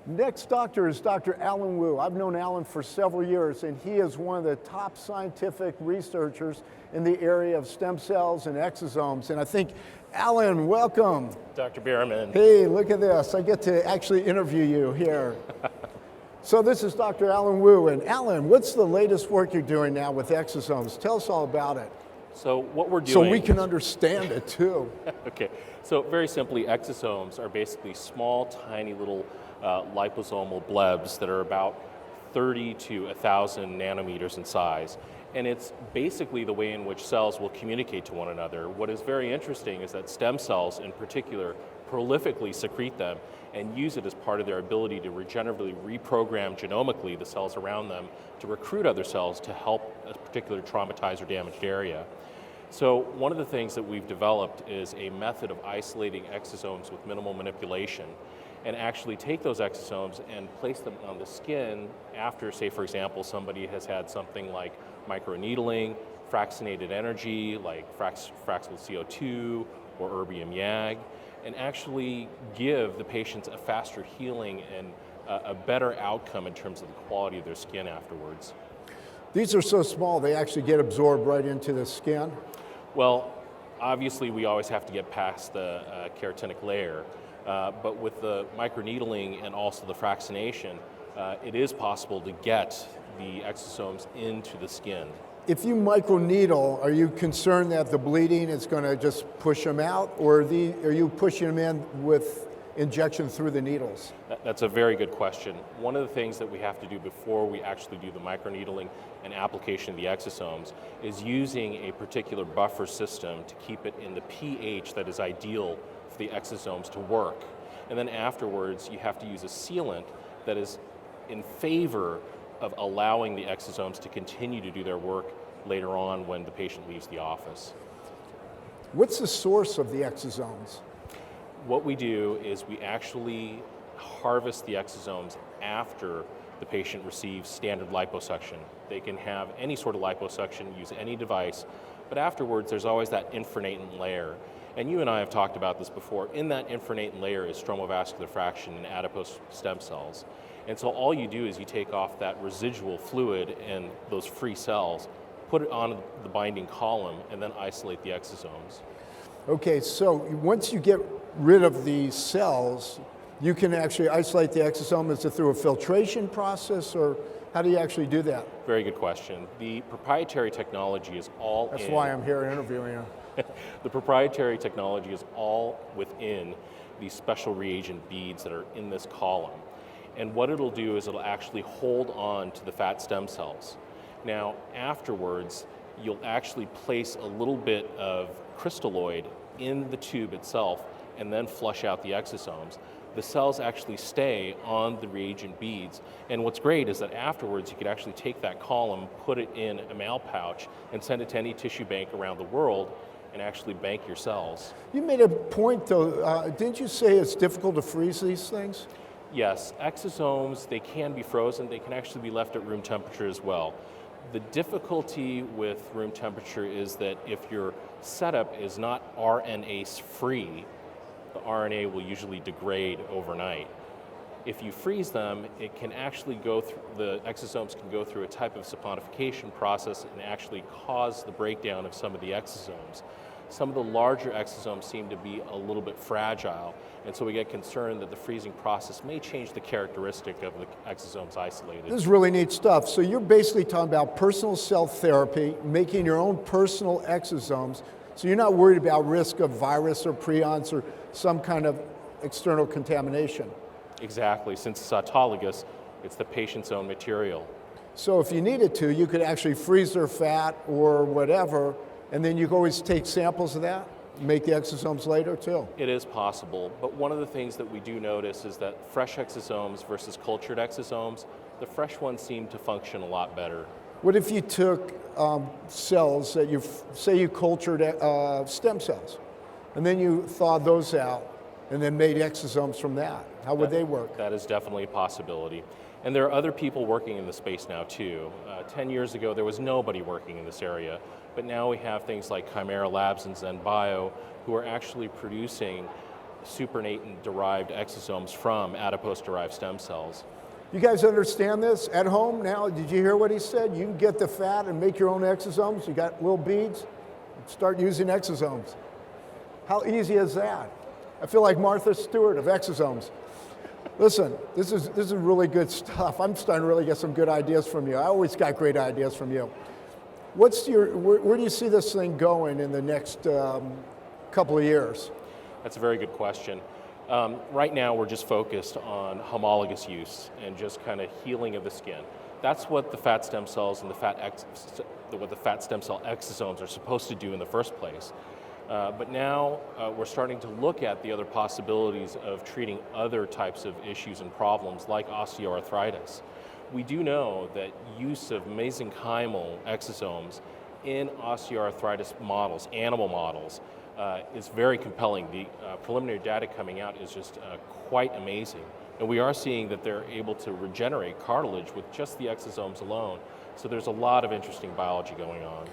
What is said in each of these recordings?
Next doctor is Dr. Allan Wu. I've known Allan for several years, and he is one of the top scientific researchers in the area of stem cells and exosomes. And I think, Allan, welcome. Dr. Bierman. Hey, look at this. I get to actually interview you here. So this is Dr. Allan Wu. And Allan, what's the latest work you're doing now with exosomes? Tell us all about it. So what we're doing... So we can understand it too. Okay, so very simply, exosomes are basically small, tiny little liposomal blebs that are about 30 to 1,000 nanometers in size. And it's basically the way in which cells will communicate to one another. What is very interesting is that stem cells in particular prolifically secrete them and use it as part of their ability to regeneratively reprogram genomically the cells around them to recruit other cells to help a particular traumatized or damaged area. So one of the things that we've developed is a method of isolating exosomes with minimal manipulation, and actually take those exosomes and place them on the skin after, say for example, somebody has had something like microneedling, fractionated energy like fractional CO2 or erbium YAG, and actually give the patients a faster healing and a better outcome in terms of the quality of their skin afterwards. These are so small, they actually get absorbed right into the skin? Well, obviously we always have to get past the keratinic layer. But with the microneedling and also the fractionation, it is possible to get the exosomes into the skin. If you microneedle, are you concerned that the bleeding is going to just push them out, or are you pushing them in with injection through the needles? That's a very good question. One of the things that we have to do before we actually do the microneedling and application of the exosomes is using a particular buffer system to keep it in the pH that is ideal for the exosomes to work. And then afterwards, you have to use a sealant that is in favor of allowing the exosomes to continue to do their work later on when the patient leaves the office. What's the source of the exosomes? What we do is we actually harvest the exosomes after the patient receives standard liposuction. They can have any sort of liposuction, use any device, but afterwards there's always that infranatant layer. And you and I have talked about this before. In that infranatant layer is stromovascular fraction and adipose stem cells. And so all you do is you take off that residual fluid and those free cells, put it on the binding column, and then isolate the exosomes. Okay, so once you get rid of the cells, you can actually isolate the exosome. Is it through a filtration process, or how do you actually do that? Very good question. The proprietary technology is all That's why I'm here interviewing you. The proprietary technology is all within these special reagent beads that are in this column. And what it'll do is it'll actually hold on to the fat stem cells. Now, afterwards, you'll actually place a little bit of crystalloid in the tube itself and then flush out the exosomes. The cells actually stay on the reagent beads. And what's great is that afterwards you could actually take that column, put it in a mail pouch, and send it to any tissue bank around the world and actually bank your cells. You made a point though, didn't you say it's difficult to freeze these things? Yes, exosomes, they can be frozen. They can actually be left at room temperature as well. The difficulty with room temperature is that if your setup is not RNase free, the RNA will usually degrade overnight. If you freeze them, it can actually go through, the exosomes can go through a type of saponification process and actually cause the breakdown of some of the exosomes. Some of the larger exosomes seem to be a little bit fragile, and so we get concerned that the freezing process may change the characteristic of the exosomes isolated. This is really neat stuff. So you're basically talking about personal cell therapy, making your own personal exosomes, so you're not worried about risk of virus or prions or some kind of external contamination. Exactly. Since it's autologous, it's the patient's own material. So if you needed to, you could actually freeze their fat or whatever, and then you can always take samples of that, make the exosomes later too. It is possible, but one of the things that we do notice is that fresh exosomes versus cultured exosomes, the fresh ones seem to function a lot better. What if you took cells that say you cultured stem cells, and then you thawed those out, and then made exosomes from that? How would they work? That is definitely a possibility. And there are other people working in the space now too. 10 years ago, there was nobody working in this area, but now we have things like Chimera Labs and Zen Bio who are actually producing supernatant-derived exosomes from adipose-derived stem cells. You guys understand this at home now? Did you hear what he said? You can get the fat and make your own exosomes. You got little beads, start using exosomes. How easy is that? I feel like Martha Stewart of exosomes. Listen, this is really good stuff. I'm starting to really get some good ideas from you. I always got great ideas from you. Where do you see this thing going in the next couple of years? That's a very good question. Right now, we're just focused on homologous use and just kind of healing of the skin. That's what the fat stem cells and what the fat stem cell exosomes are supposed to do in the first place. But now we're starting to look at the other possibilities of treating other types of issues and problems like osteoarthritis. We do know that use of mesenchymal exosomes in osteoarthritis models, animal models, is very compelling. The preliminary data coming out is just quite amazing. And we are seeing that they're able to regenerate cartilage with just the exosomes alone. So there's a lot of interesting biology going on.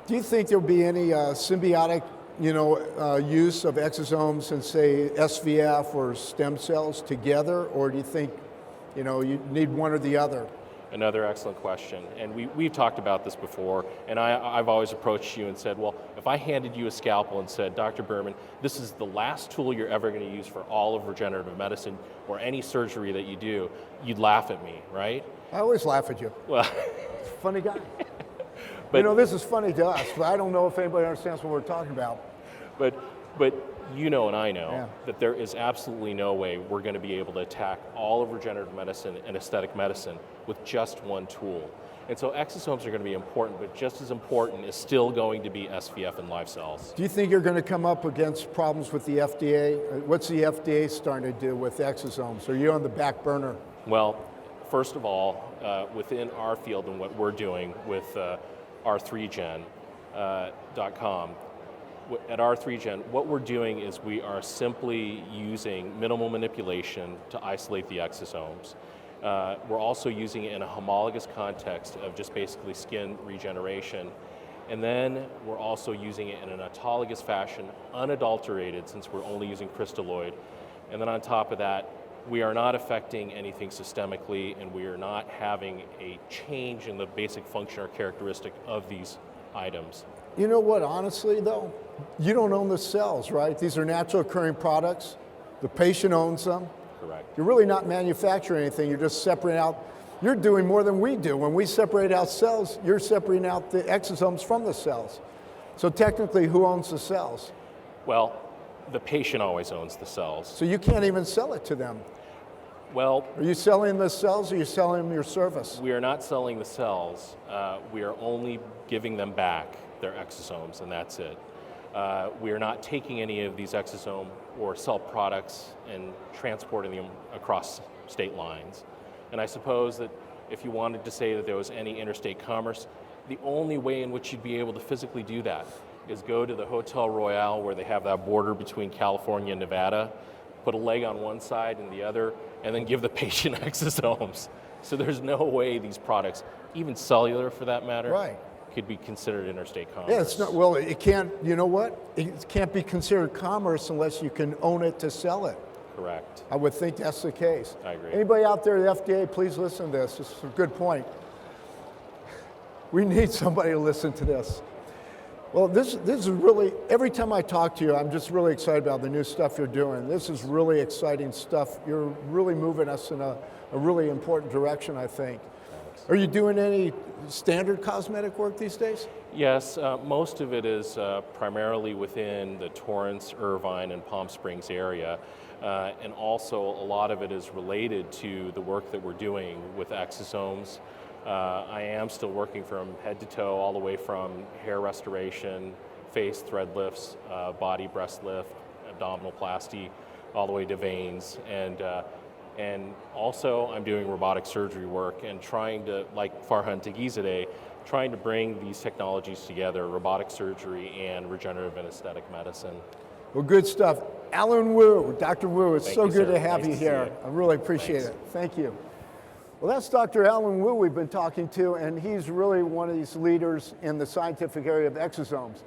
Do you think there'll be any symbiotic, use of exosomes and say SVF or stem cells together, or do you think, you need one or the other? Another excellent question, and we've talked about this before, and I've always approached you and said, well, if I handed you a scalpel and said, Dr. Berman, this is the last tool you're ever going to use for all of regenerative medicine or any surgery that you do, you'd laugh at me, right? I always laugh at you. Well, funny guy. But, this is funny to us, but I don't know if anybody understands what we're talking about. But you know and I know that there is absolutely no way we're going to be able to attack all of regenerative medicine and aesthetic medicine with just one tool. And so exosomes are going to be important, but just as important is still going to be SVF and live cells. Do you think you're going to come up against problems with the FDA? What's the FDA starting to do with exosomes? Are you on the back burner? Well, first of all, within our field and what we're doing with R3Gen.com, at R3Gen, what we're doing is we are simply using minimal manipulation to isolate the exosomes. We're also using it in a homologous context of just basically skin regeneration. And then we're also using it in an autologous fashion, unadulterated, since we're only using crystalloid. And then on top of that, we are not affecting anything systemically, and we are not having a change in the basic function or characteristic of these items. You know what, honestly though, you don't own the cells, right? These are natural occurring products. The patient owns them. Correct. You're really not manufacturing anything, you're just separating out. You're doing more than we do. When we separate out cells, you're separating out the exosomes from the cells. So technically, who owns the cells? Well, the patient always owns the cells. So you can't even sell it to them. Well, are you selling the cells or are you selling them your service? We are not selling the cells. We are only giving them back their exosomes, and that's it. We are not taking any of these exosome or cell products and transporting them across state lines. And I suppose that if you wanted to say that there was any interstate commerce, the only way in which you'd be able to physically do that is go to the Hotel Royale where they have that border between California and Nevada, put a leg on one side and the other, and then give the patient exosomes. So there's no way these products, even cellular for that matter, could be considered interstate commerce. Yeah, it's not, well, it can't, you know what? It can't be considered commerce unless you can own it to sell it. Correct. I would think that's the case. I agree. Anybody out there at the FDA, please listen to this. This is a good point. We need somebody to listen to this. Well, this is really, every time I talk to you, I'm just really excited about the new stuff you're doing. This is really exciting stuff. You're really moving us in a really important direction, I think. Thanks. Are you doing any standard cosmetic work these days? Yes, most of it is primarily within the Torrance, Irvine, and Palm Springs area. And also a lot of it is related to the work that we're doing with exosomes. I am still working from head to toe, all the way from hair restoration, face thread lifts, body breast lift, abdominoplasty, all the way to veins. And also I'm doing robotic surgery work and trying to, like Farhan Tagizadeh, trying to bring these technologies together, robotic surgery and regenerative and aesthetic medicine. Well, good stuff. Allan Wu, Dr. Wu, it's so good to have you here. I really appreciate it. Thank you. Well, that's Dr. Allan Wu we've been talking to, and he's really one of these leaders in the scientific area of exosomes.